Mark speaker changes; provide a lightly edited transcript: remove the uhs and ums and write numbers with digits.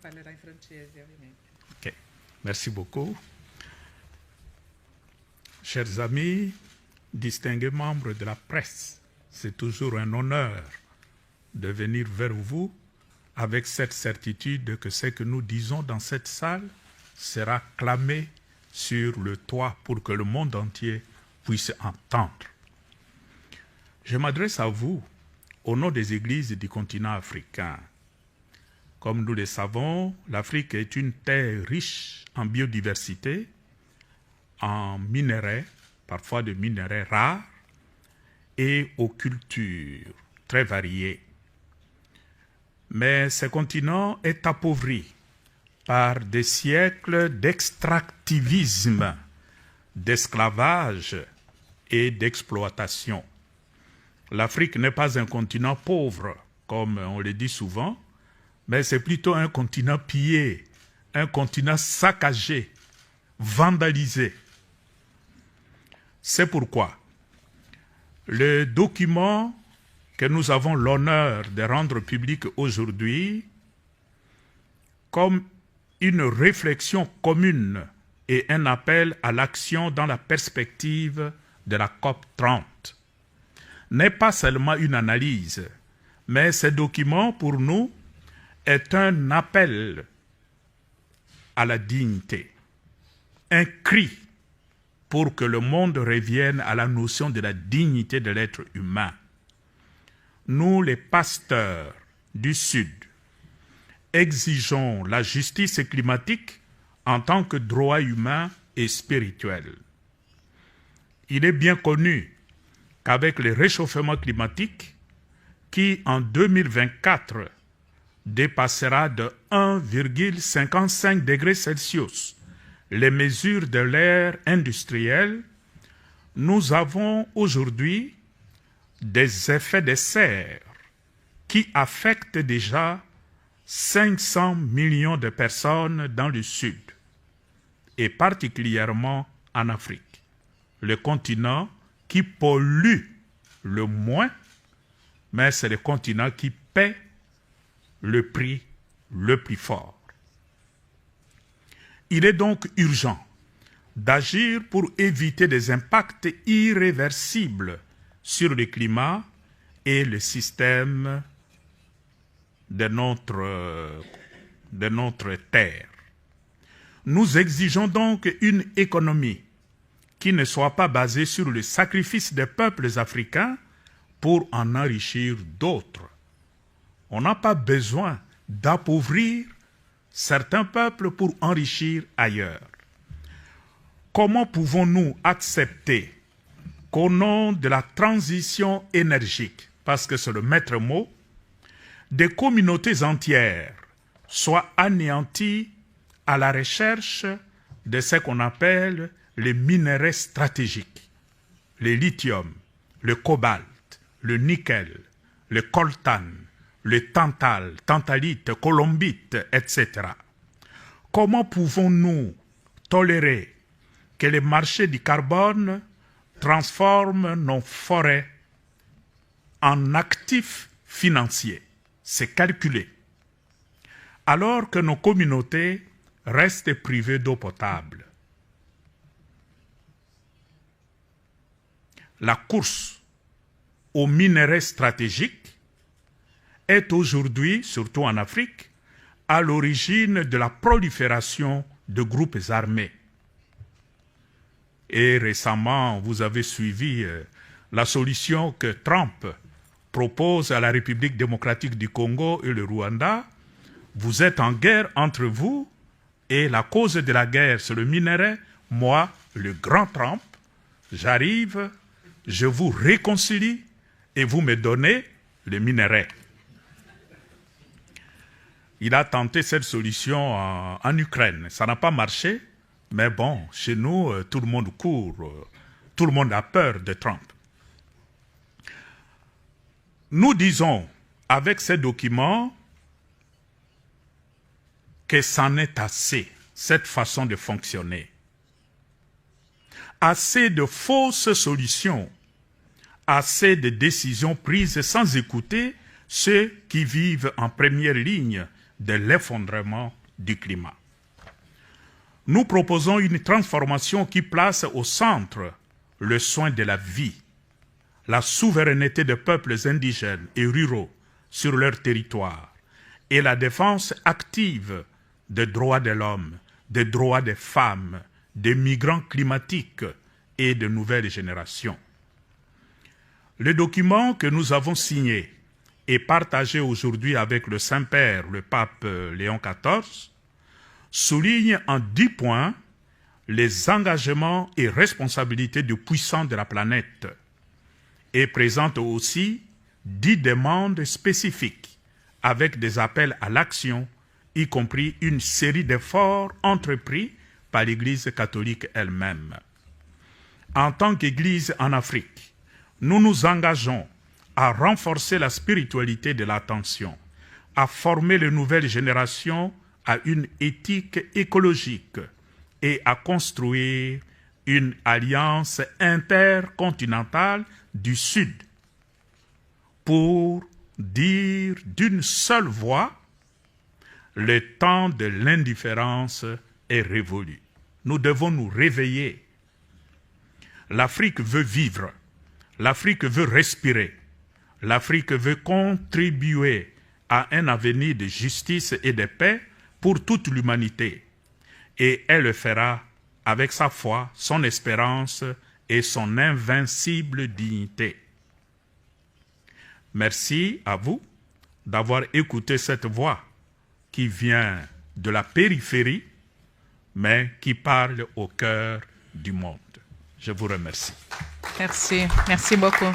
Speaker 1: parlerò in francese ovviamente.
Speaker 2: Ok, merci beaucoup. Chers amis, distingués membres de la presse, c'est toujours un honneur de venir vers vous avec cette certitude que ce que nous disons dans cette salle sera clamé sur le toit pour que le monde entier puisse entendre. Je m'adresse à vous au nom des églises du continent africain. Comme nous le savons, l'Afrique est une terre riche en biodiversité, en minerais, parfois de minerais rares, et aux cultures très variées. Mais ce continent est appauvri par des siècles d'extractivisme, d'esclavage et d'exploitation. L'Afrique n'est pas un continent pauvre, comme on le dit souvent, mais c'est plutôt un continent pillé, un continent saccagé, vandalisé. C'est pourquoi le document que nous avons l'honneur de rendre public aujourd'hui, comme une réflexion commune et un appel à l'action dans la perspective de la COP 30, n'est pas seulement une analyse, mais ce document, pour nous, est un appel à la dignité, un cri pour que le monde revienne à la notion de la dignité de l'être humain. Nous, les pasteurs du Sud, exigeons la justice climatique en tant que droit humain et spirituel. Il est bien connu qu'avec le réchauffement climatique, qui en 2024 dépassera de 1,55 degrés Celsius les mesures de l'ère industrielle, nous avons aujourd'hui des effets de serre qui affectent déjà 500 millions de personnes dans le Sud, et particulièrement en Afrique, le continent qui pollue le moins, mais c'est le continent qui paie le prix le plus fort. Il est donc urgent d'agir pour éviter des impacts irréversibles sur le climat et le système de notre terre. Nous exigeons donc une économie qui ne soit pas basée sur le sacrifice des peuples africains pour en enrichir d'autres. On n'a pas besoin d'appauvrir certains peuples pour enrichir ailleurs. Comment pouvons-nous accepter qu'au nom de la transition énergique, parce que c'est le maître mot, des communautés entières soient anéanties à la recherche de ce qu'on appelle les minerais stratégiques, le lithium, le cobalt, le nickel, le coltan, le tantal, tantalite, colombite, etc. Comment pouvons-nous tolérer que les marchés du carbone transforment nos forêts en actifs financiers? C'est calculé. Alors que nos communautés restent privées d'eau potable. La course aux minerais stratégiques est aujourd'hui, surtout en Afrique, à l'origine de la prolifération de groupes armés. Et récemment, vous avez suivi la solution que Trump propose à la République démocratique du Congo et le Rwanda. Vous êtes en guerre entre vous et la cause de la guerre, c'est le minerai. Moi, le grand Trump, j'arrive, je vous réconcilie et vous me donnez le minerai. Il a tenté cette solution en Ukraine. Ça n'a pas marché, mais bon, chez nous, tout le monde court, tout le monde a peur de Trump. Nous disons, avec ces documents, que c'en est assez, cette façon de fonctionner. Assez de fausses solutions, assez de décisions prises sans écouter ceux qui vivent en première ligne de l'effondrement du climat. Nous proposons une transformation qui place au centre le soin de la vie, la souveraineté des peuples indigènes et ruraux sur leur territoire et la défense active des droits de l'homme, des droits des femmes, des migrants climatiques et de nouvelles générations. Le document que nous avons signé et partagé aujourd'hui avec le Saint-Père, le pape Léon XIV, souligne en 10 points les engagements et responsabilités des puissants de la planète et présente aussi 10 demandes spécifiques avec des appels à l'action, y compris une série d'efforts entrepris par l'Église catholique elle-même. En tant qu'Église en Afrique, nous nous engageons à renforcer la spiritualité de l'attention, à former les nouvelles générations à une éthique écologique et à construire une alliance intercontinentale du Sud pour dire d'une seule voix, le temps de l'indifférence est révolu. Nous devons nous réveiller. L'Afrique veut vivre. L'Afrique veut respirer. L'Afrique veut contribuer à un avenir de justice et de paix pour toute l'humanité. Et elle le fera avec sa foi, son espérance et son invincible dignité. Merci à vous d'avoir écouté cette voix qui vient de la périphérie, mais qui parle au cœur du monde. Je vous remercie.
Speaker 1: Merci beaucoup.